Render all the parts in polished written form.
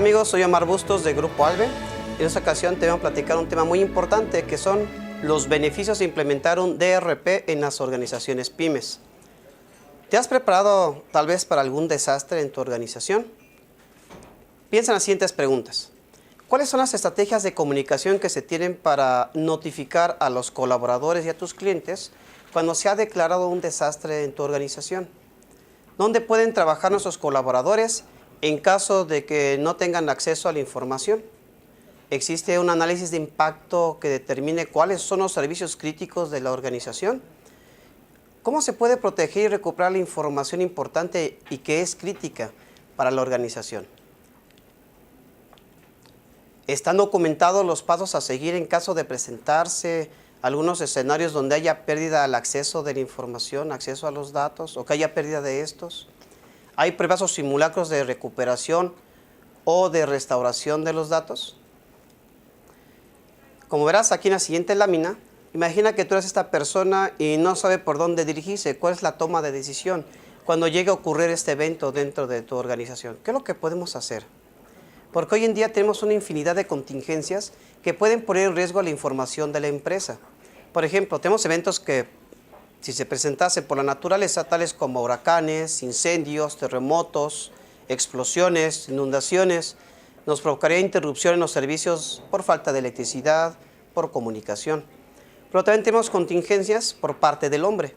amigos, soy Omar Bustos de Grupo Albe. En esta ocasión te voy a platicar un tema muy importante que son los beneficios de implementar un DRP en las organizaciones pymes. ¿Te has preparado tal vez para algún desastre en tu organización? Piensa en las siguientes preguntas. ¿Cuáles son las estrategias de comunicación que se tienen para notificar a los colaboradores y a tus clientes cuando se ha declarado un desastre en tu organización? ¿Dónde pueden trabajar nuestros colaboradores en caso de que no tengan acceso a la información? ¿Existe un análisis de impacto que determine cuáles son los servicios críticos de la organización? ¿Cómo se puede proteger y recuperar la información importante y que es crítica para la organización? ¿Están documentados los pasos a seguir en caso de presentarse algunos escenarios donde haya pérdida al acceso de la información, acceso a los datos, o que haya pérdida de estos? ¿Hay pruebas o simulacros de recuperación o de restauración de los datos? Como verás aquí en la siguiente lámina, imagina que tú eres esta persona y no sabe por dónde dirigirse, cuál es la toma de decisión cuando llegue a ocurrir este evento dentro de tu organización. ¿Qué es lo que podemos hacer? Porque hoy en día tenemos una infinidad de contingencias que pueden poner en riesgo la información de la empresa. Por ejemplo, tenemos eventos que, si se presentase por la naturaleza, tales como huracanes, incendios, terremotos, explosiones, inundaciones, nos provocaría interrupción en los servicios por falta de electricidad, por comunicación. Pero también tenemos contingencias por parte del hombre.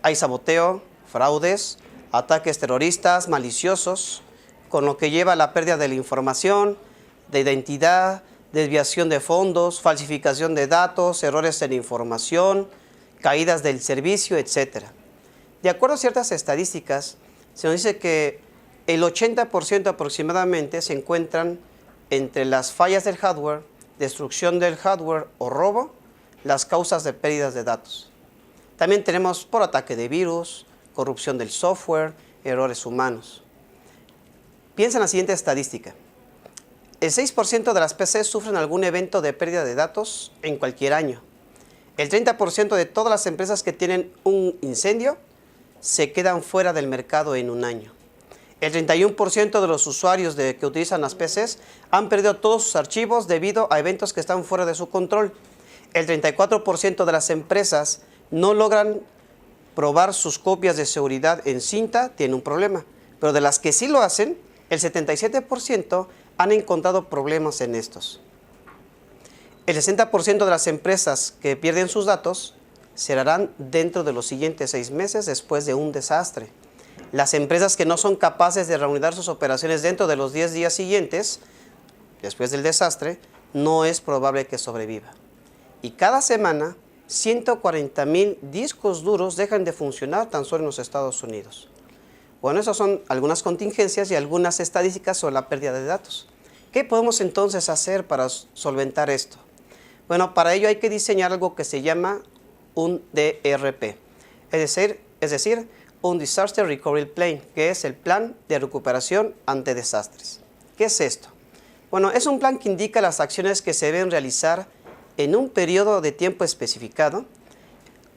Hay saboteo, fraudes, ataques terroristas, maliciosos, con lo que lleva a la pérdida de la información, de identidad, desviación de fondos, falsificación de datos, errores en la información, caídas del servicio, etc. De acuerdo a ciertas estadísticas, se nos dice que el 80% aproximadamente se encuentran entre las fallas del hardware, destrucción del hardware o robo, las causas de pérdidas de datos. También tenemos por ataque de virus, corrupción del software, errores humanos. Piensa en la siguiente estadística. El 6% de las PCs sufren algún evento de pérdida de datos en cualquier año. El 30% de todas las empresas que tienen un incendio se quedan fuera del mercado en un año. El 31% de los usuarios que utilizan las PCs han perdido todos sus archivos debido a eventos que están fuera de su control. El 34% de las empresas no logran probar sus copias de seguridad en cinta, tiene un problema. Pero de las que sí lo hacen, el 77% han encontrado problemas en estos. El 60% de las empresas que pierden sus datos cerrarán dentro de los siguientes 6 meses después de un desastre. Las empresas que no son capaces de reanudar sus operaciones dentro de los 10 días siguientes, después del desastre, no es probable que sobreviva. Y cada semana, 140,000 discos duros dejan de funcionar tan solo en los Estados Unidos. Bueno, esas son algunas contingencias y algunas estadísticas sobre la pérdida de datos. ¿Qué podemos entonces hacer para solventar esto? Bueno, para ello hay que diseñar algo que se llama un DRP, es decir, un Disaster Recovery Plan, que es el plan de recuperación ante desastres. ¿Qué es esto? Bueno, es un plan que indica las acciones que se deben realizar en un periodo de tiempo especificado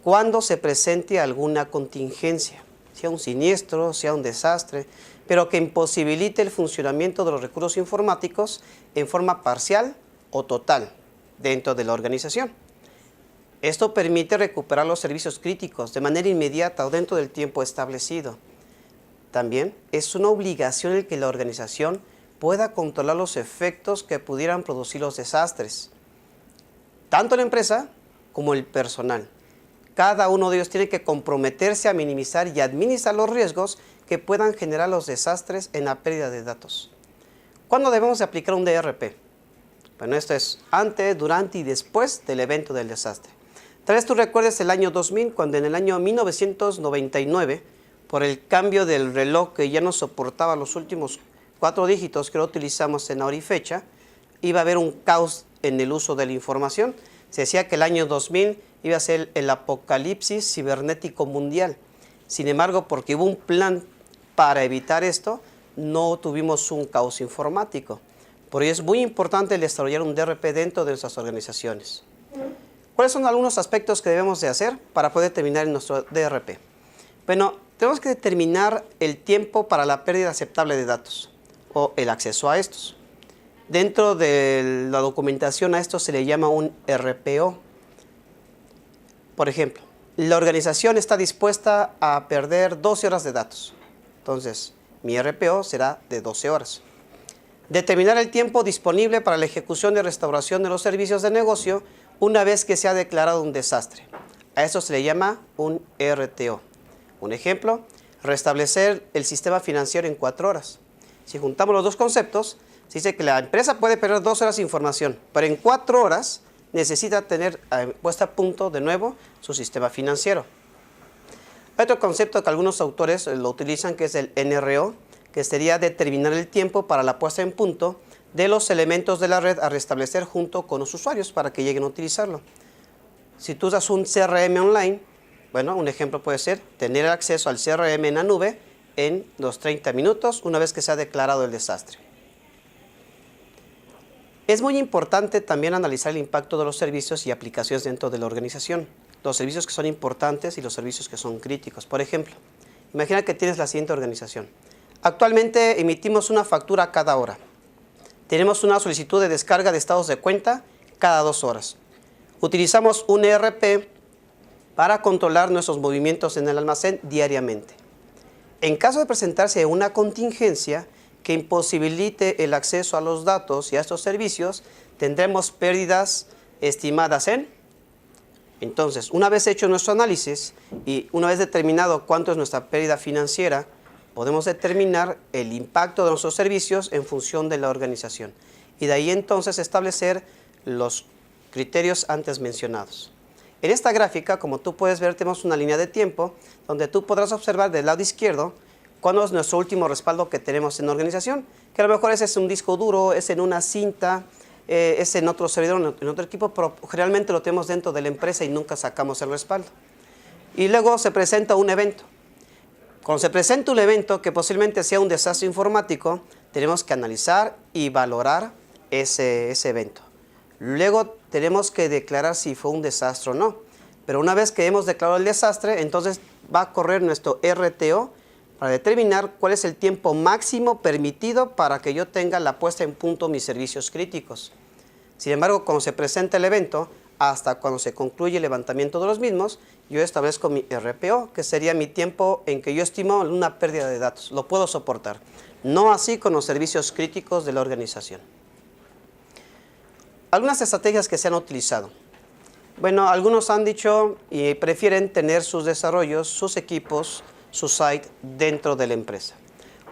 cuando se presente alguna contingencia, sea un siniestro, sea un desastre, pero que imposibilite el funcionamiento de los recursos informáticos en forma parcial o total dentro de la organización. Esto permite recuperar los servicios críticos de manera inmediata o dentro del tiempo establecido. También es una obligación el que la organización pueda controlar los efectos que pudieran producir los desastres, tanto la empresa como el personal. Cada uno de ellos tiene que comprometerse a minimizar y administrar los riesgos que puedan generar los desastres en la pérdida de datos. ¿Cuándo debemos de aplicar un DRP? Bueno, esto es antes, durante y después del evento del desastre. Tal vez tú recuerdes el año 2000, cuando en el año 1999, por el cambio del reloj que ya no soportaba los últimos 4 dígitos que lo utilizamos en hora y fecha, iba a haber un caos en el uso de la información. Se decía que el año 2000 iba a ser el apocalipsis cibernético mundial. Sin embargo, porque hubo un plan para evitar esto, no tuvimos un caos informático. Por ello es muy importante el desarrollar un DRP dentro de nuestras organizaciones. ¿Cuáles son algunos aspectos que debemos de hacer para poder terminar en nuestro DRP? Bueno, tenemos que determinar el tiempo para la pérdida aceptable de datos. o el acceso a estos. Dentro de la documentación a esto se le llama un RPO. Por ejemplo, la organización está dispuesta a perder 12 horas de datos. Entonces, mi RPO será de 12 horas. Determinar el tiempo disponible para la ejecución de restauración de los servicios de negocio una vez que se ha declarado un desastre. A eso se le llama un RTO. Un ejemplo, restablecer el sistema financiero en 4 horas. Si juntamos los dos conceptos, se dice que la empresa puede perder 2 horas de información, pero en 4 horas necesita tener puesta a punto de nuevo su sistema financiero. Hay otro concepto que algunos autores lo utilizan, que es el NRO, que sería determinar el tiempo para la puesta en punto de los elementos de la red a restablecer junto con los usuarios para que lleguen a utilizarlo. Si tú usas un CRM online, bueno, un ejemplo puede ser tener acceso al CRM en la nube en los 30 minutos una vez que se ha declarado el desastre. Es muy importante también analizar el impacto de los servicios y aplicaciones dentro de la organización. Los servicios que son importantes y los servicios que son críticos. Por ejemplo, imagina que tienes la siguiente organización. Actualmente emitimos una factura cada hora. Tenemos una solicitud de descarga de estados de cuenta cada 2 horas. Utilizamos un ERP para controlar nuestros movimientos en el almacén diariamente. En caso de presentarse una contingencia que imposibilite el acceso a los datos y a estos servicios, tendremos pérdidas estimadas en... Entonces, una vez hecho nuestro análisis y una vez determinado cuánto es nuestra pérdida financiera, podemos determinar el impacto de nuestros servicios en función de la organización. Y de ahí entonces establecer los criterios antes mencionados. En esta gráfica, como tú puedes ver, tenemos una línea de tiempo donde tú podrás observar del lado izquierdo cuándo es nuestro último respaldo que tenemos en la organización, que a lo mejor ese es un disco duro, es en una cinta, es en otro servidor, en otro equipo, pero generalmente lo tenemos dentro de la empresa y nunca sacamos el respaldo. Y luego se presenta un evento. Cuando se presenta un evento que posiblemente sea un desastre informático, tenemos que analizar y valorar ese evento. Luego tenemos que declarar si fue un desastre o no. Pero una vez que hemos declarado el desastre, entonces va a correr nuestro RTO para determinar cuál es el tiempo máximo permitido para que yo tenga la puesta en punto mis servicios críticos. Sin embargo, cuando se presenta el evento, hasta cuando se concluye el levantamiento de los mismos, yo establezco mi RPO, que sería mi tiempo en que yo estimo una pérdida de datos. Lo puedo soportar. No así con los servicios críticos de la organización. Algunas estrategias que se han utilizado. Bueno, algunos han dicho y prefieren tener sus desarrollos, sus equipos, su site dentro de la empresa.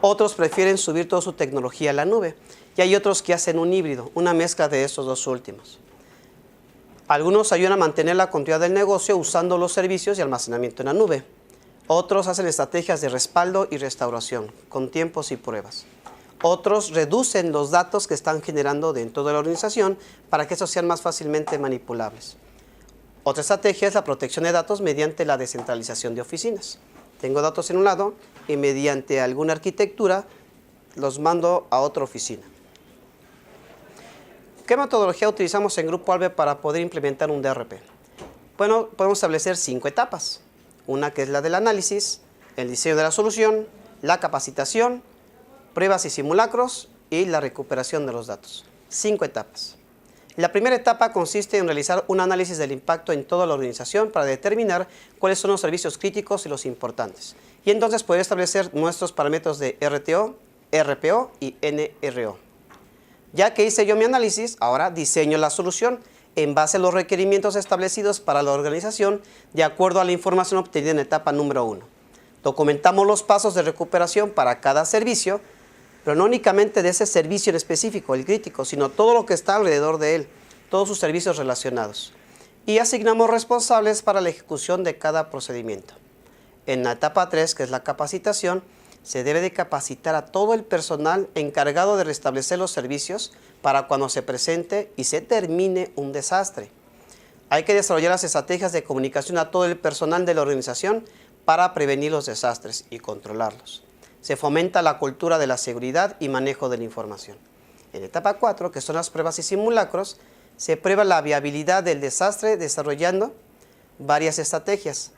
Otros prefieren subir toda su tecnología a la nube. Y hay otros que hacen un híbrido, una mezcla de estos dos últimos. Algunos ayudan a mantener la continuidad del negocio usando los servicios y almacenamiento en la nube. Otros hacen estrategias de respaldo y restauración, con tiempos y pruebas. Otros reducen los datos que están generando dentro de la organización para que estos sean más fácilmente manipulables. Otra estrategia es la protección de datos mediante la descentralización de oficinas. Tengo datos en un lado y mediante alguna arquitectura los mando a otra oficina. ¿Qué metodología utilizamos en Grupo Albe para poder implementar un DRP? Bueno, podemos establecer 5 etapas. Una que es la del análisis, el diseño de la solución, la capacitación, pruebas y simulacros y la recuperación de los datos. 5 etapas. La primera etapa consiste en realizar un análisis del impacto en toda la organización para determinar cuáles son los servicios críticos y los importantes. Y entonces poder establecer nuestros parámetros de RTO, RPO y NRO. Ya que hice yo mi análisis, ahora diseño la solución en base a los requerimientos establecidos para la organización de acuerdo a la información obtenida en etapa número 1. Documentamos los pasos de recuperación para cada servicio, pero no únicamente de ese servicio en específico, el crítico, sino todo lo que está alrededor de él, todos sus servicios relacionados. Y asignamos responsables para la ejecución de cada procedimiento. En la etapa 3, que es la capacitación, se debe de capacitar a todo el personal encargado de restablecer los servicios para cuando se presente y se termine un desastre. Hay que desarrollar las estrategias de comunicación a todo el personal de la organización para prevenir los desastres y controlarlos. Se fomenta la cultura de la seguridad y manejo de la información. En etapa 4, que son las pruebas y simulacros, se prueba la viabilidad del desastre desarrollando varias estrategias.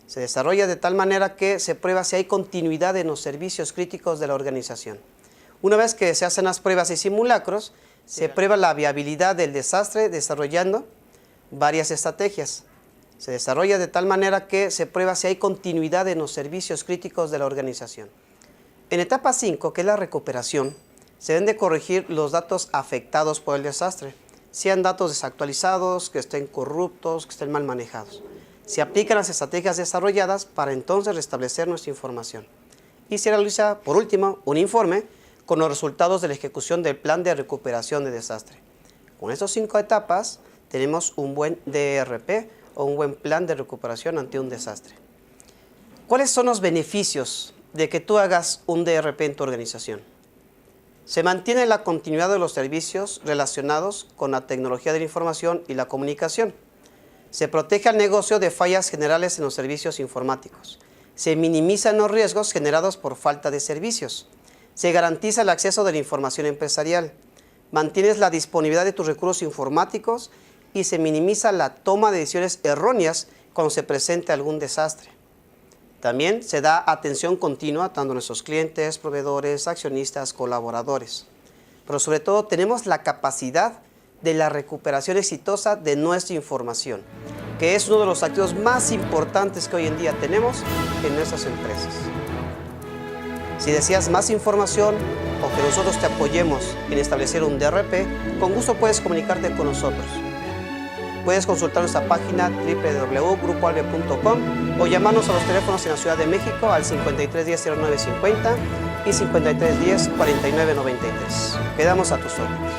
Se desarrolla de tal manera que se prueba si hay continuidad en los servicios críticos de la organización. Una vez que se hacen las pruebas y simulacros, se prueba la viabilidad del desastre desarrollando varias estrategias. Se desarrolla de tal manera que se prueba si hay continuidad en los servicios críticos de la organización. En etapa 5, que es la recuperación, se deben de corregir los datos afectados por el desastre, sean datos desactualizados, que estén corruptos, que estén mal manejados. Se aplican las estrategias desarrolladas para entonces restablecer nuestra información. Y se realiza, por último, un informe con los resultados de la ejecución del plan de recuperación de desastre. Con estas 5 etapas tenemos un buen DRP o un buen plan de recuperación ante un desastre. ¿Cuáles son los beneficios de que tú hagas un DRP en tu organización? Se mantiene la continuidad de los servicios relacionados con la tecnología de la información y la comunicación. Se protege al negocio de fallas generales en los servicios informáticos. Se minimizan los riesgos generados por falta de servicios. Se garantiza el acceso de la información empresarial. Mantienes la disponibilidad de tus recursos informáticos y se minimiza la toma de decisiones erróneas cuando se presente algún desastre. También se da atención continua tanto a nuestros clientes, proveedores, accionistas, colaboradores. Pero sobre todo tenemos la capacidad de la recuperación exitosa de nuestra información, que es uno de los activos más importantes que hoy en día tenemos en nuestras empresas. Si deseas más información o que nosotros te apoyemos en establecer un DRP, con gusto puedes comunicarte con nosotros. Puedes consultar nuestra página www.grupoalve.com o llamarnos a los teléfonos en la Ciudad de México al 5310-0950 y 5310-4993. Quedamos a tus órdenes.